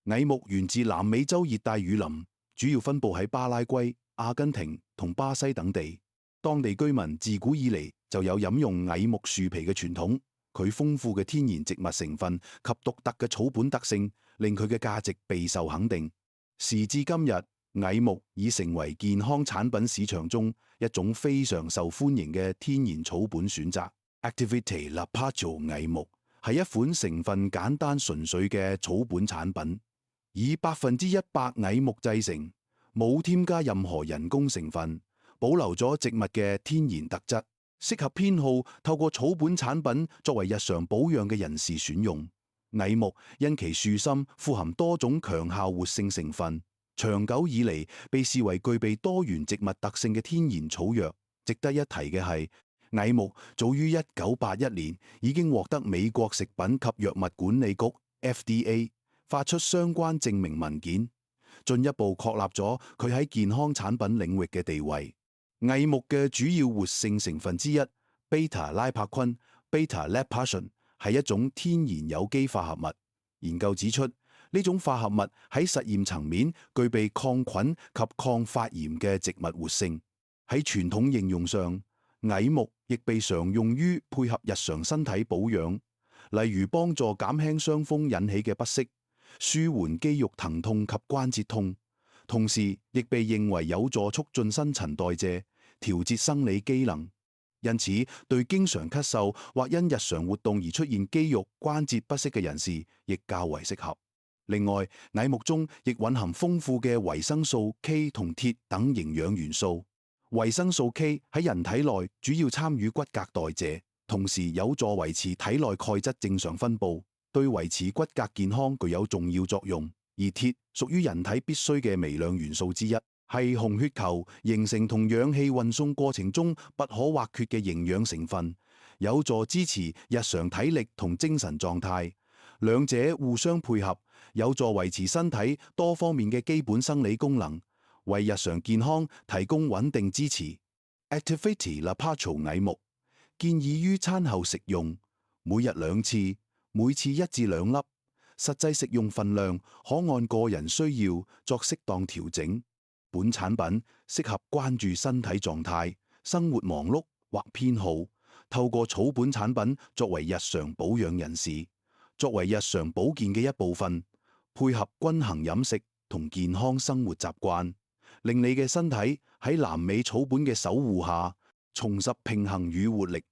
蟻木源自南美洲熱帶雨林，主要分布喺巴拉圭、阿根廷同巴西等地。當地居民自古以嚟就有飲用蟻木樹皮嘅傳統。佢豐富嘅天然植物成分及獨特嘅草本特性，令佢嘅價值備受肯定。時至今日，蟻木已成為健康產品市場中一種非常受歡迎嘅天然草本選擇。Activity Lapacho 蟻木係一款成分簡單純粹嘅草本產品，以100%蟻木製成，冇添加任何人工成分，保留咗植物嘅天然特質，適合偏好透過草本產品作為日常保養嘅人士選用。蟻木因其樹心富含多種強效活性成分，長久以嚟被視為具備多元植物特性嘅天然草藥。值得一提嘅係，蟻木早於1981年已經獲得美國食品及藥物管理局 FDA 發出相關證明文件，進一步確立咗佢喺健康產品領域嘅地位。蟻木嘅主要活性成分之一貝塔拉柏坤 （beta lacpason） 係一種天然有機化合物。研究指出，呢種化合物喺實驗層面具備抗菌及抗發炎嘅植物活性。喺傳統應用上，蟻木亦被常用於配合日常身體保養，例如幫助減輕傷風引起嘅不適，舒緩肌肉疼痛及關節痛。同時，亦被認為有助促進新陳代謝、調節生理機能，因此對經常咳嗽或因日常活動而出現肌肉關節不適嘅人士，亦較為適合。另外，蟻木中亦蘊含豐富嘅維生素 K 同鐵等營養元素。維生素 K 喺人體內主要參與骨骼代謝，同時有助維持體內鈣質正常分布，對維持骨骼健康具有重要作用。而鐵屬於人體必須嘅微量元素之一，係紅血球形成同氧氣運送過程中不可或缺嘅營養成分，有助支持日常體力同精神狀態。兩者互相配合，有助維持身體多方面嘅基本生理功能，為日常健康提供穩定支持。Activity Lapacho 蟻木建議於餐後食用，每日2次，每次1至2粒。實際食用分量可按個人需要作適當調整。本產品適合關注身體狀態、生活忙碌或偏好，透過草本產品作為日常保養人士，作為日常保健嘅一部分，配合均衡飲食同健康生活習慣，令你嘅身體喺南美草本嘅守護下，重拾平衡與活力。